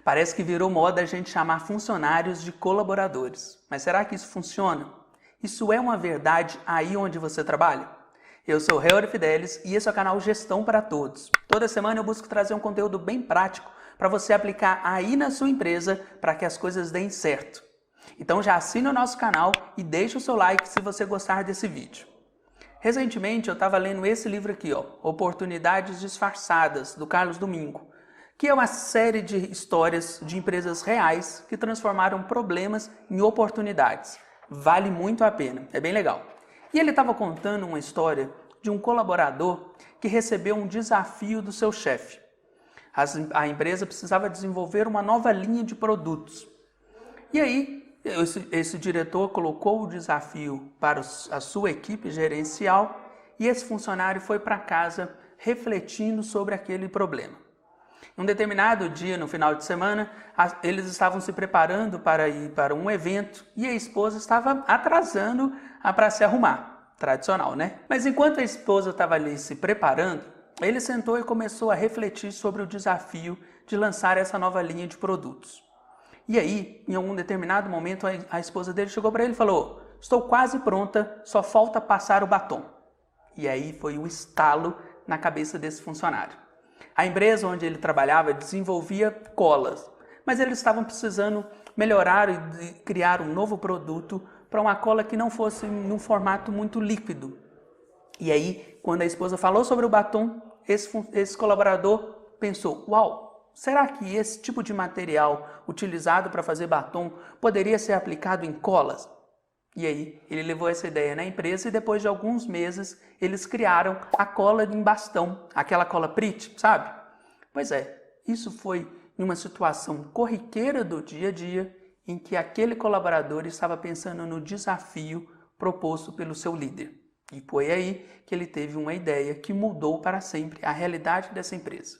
Parece que virou moda a gente chamar funcionários de colaboradores. Mas será que isso funciona? Isso é uma verdade aí onde você trabalha? Eu sou o Heori Fidelis e esse é o canal Gestão para Todos. Toda semana eu busco trazer um conteúdo bem prático para você aplicar aí na sua empresa para que as coisas deem certo. Então já assine o nosso canal e deixe o seu like se você gostar desse vídeo. Recentemente eu estava lendo esse livro aqui, Oportunidades Disfarçadas, do Carlos Domingo, que é uma série de histórias de empresas reais que transformaram problemas em oportunidades. Vale muito a pena, é bem legal. E ele estava contando uma história de um colaborador que recebeu um desafio do seu chefe. A empresa precisava desenvolver uma nova linha de produtos. E aí, esse diretor colocou o desafio para a sua equipe gerencial e esse funcionário foi para casa refletindo sobre aquele problema. Um determinado dia, no final de semana, eles estavam se preparando para ir para um evento e a esposa estava atrasando para se arrumar. Tradicional, né? Mas enquanto a esposa estava ali se preparando, ele sentou e começou a refletir sobre o desafio de lançar essa nova linha de produtos. E aí, em algum determinado momento, a esposa dele chegou para ele e falou: "Estou quase pronta, só falta passar o batom." E aí foi um estalo na cabeça desse funcionário. A empresa onde ele trabalhava desenvolvia colas, mas eles estavam precisando melhorar e criar um novo produto para uma cola que não fosse num formato muito líquido. E aí, quando a esposa falou sobre o batom, esse colaborador pensou: "Uau, será que esse tipo de material utilizado para fazer batom poderia ser aplicado em colas?" E aí, ele levou essa ideia na empresa e depois de alguns meses, eles criaram a cola em bastão, aquela cola Prit, sabe? Pois é, isso foi em uma situação corriqueira do dia a dia em que aquele colaborador estava pensando no desafio proposto pelo seu líder. E foi aí que ele teve uma ideia que mudou para sempre a realidade dessa empresa.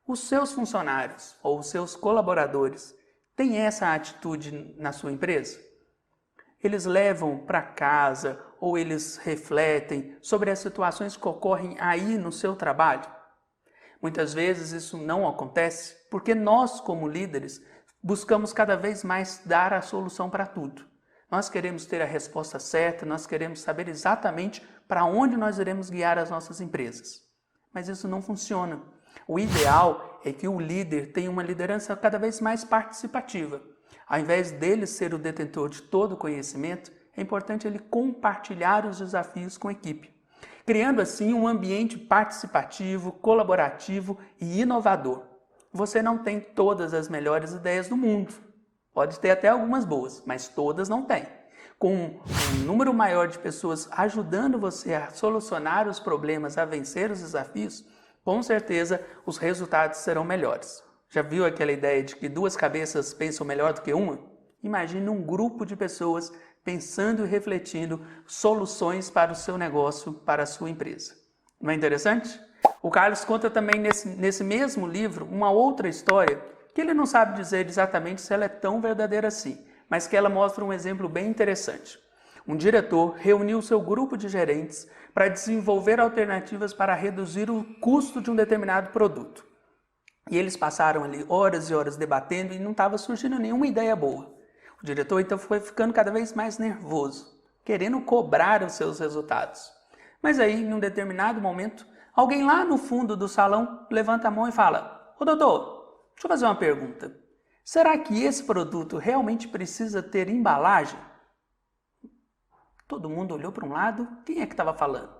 Os seus funcionários ou os seus colaboradores têm essa atitude na sua empresa? Eles levam para casa ou eles refletem sobre as situações que ocorrem aí no seu trabalho? Muitas vezes isso não acontece porque nós, como líderes, buscamos cada vez mais dar a solução para tudo. Nós queremos ter a resposta certa, nós queremos saber exatamente para onde nós iremos guiar as nossas empresas. Mas isso não funciona. O ideal é que o líder tenha uma liderança cada vez mais participativa. Ao invés dele ser o detentor de todo o conhecimento, é importante ele compartilhar os desafios com a equipe, criando assim um ambiente participativo, colaborativo e inovador. Você não tem todas as melhores ideias do mundo. Pode ter até algumas boas, mas todas não tem. Com um número maior de pessoas ajudando você a solucionar os problemas, a vencer os desafios, com certeza os resultados serão melhores. Já viu aquela ideia de que duas cabeças pensam melhor do que uma? Imagine um grupo de pessoas pensando e refletindo soluções para o seu negócio, para a sua empresa. Não é interessante? O Carlos conta também nesse mesmo livro uma outra história que ele não sabe dizer exatamente se ela é tão verdadeira assim, mas que ela mostra um exemplo bem interessante. Um diretor reuniu seu grupo de gerentes para desenvolver alternativas para reduzir o custo de um determinado produto. E eles passaram ali horas e horas debatendo e não estava surgindo nenhuma ideia boa. O diretor então foi ficando cada vez mais nervoso, querendo cobrar os seus resultados. Mas aí, em um determinado momento, alguém lá no fundo do salão levanta a mão e fala: "Ô doutor, deixa eu fazer uma pergunta. Será que esse produto realmente precisa ter embalagem?" Todo mundo olhou para um lado. Quem é que estava falando?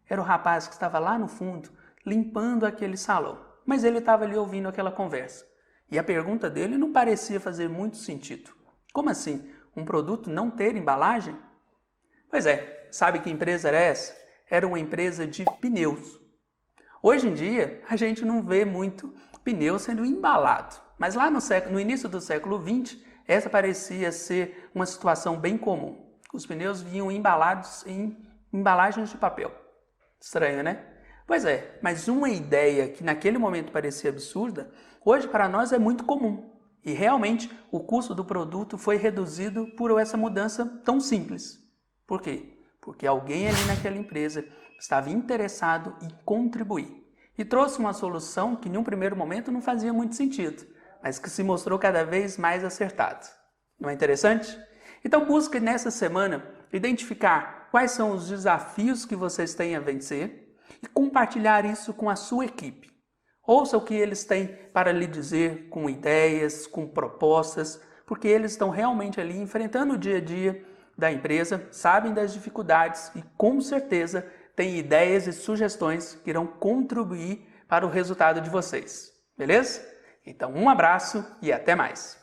Era o rapaz que estava lá no fundo, limpando aquele salão. Mas ele estava ali ouvindo aquela conversa. E a pergunta dele não parecia fazer muito sentido. Como assim? Um produto não ter embalagem? Pois é, sabe que empresa era essa? Era uma empresa de pneus. Hoje em dia, a gente não vê muito pneu sendo embalado. Mas lá no início do século XX, essa parecia ser uma situação bem comum. Os pneus vinham embalados em embalagens de papel. Estranho, né? Pois é, mas uma ideia que naquele momento parecia absurda, hoje para nós é muito comum. E realmente o custo do produto foi reduzido por essa mudança tão simples. Por quê? Porque alguém ali naquela empresa estava interessado em contribuir. E trouxe uma solução que em um primeiro momento não fazia muito sentido. mas que se mostrou cada vez mais acertado. Não é interessante? Então busque nessa semana identificar quais são os desafios que vocês têm a vencer e compartilhar isso com a sua equipe. Ouça o que eles têm para lhe dizer com ideias, com propostas, porque eles estão realmente ali enfrentando o dia a dia da empresa, sabem das dificuldades e com certeza têm ideias e sugestões que irão contribuir para o resultado de vocês. Beleza? Então um abraço e até mais!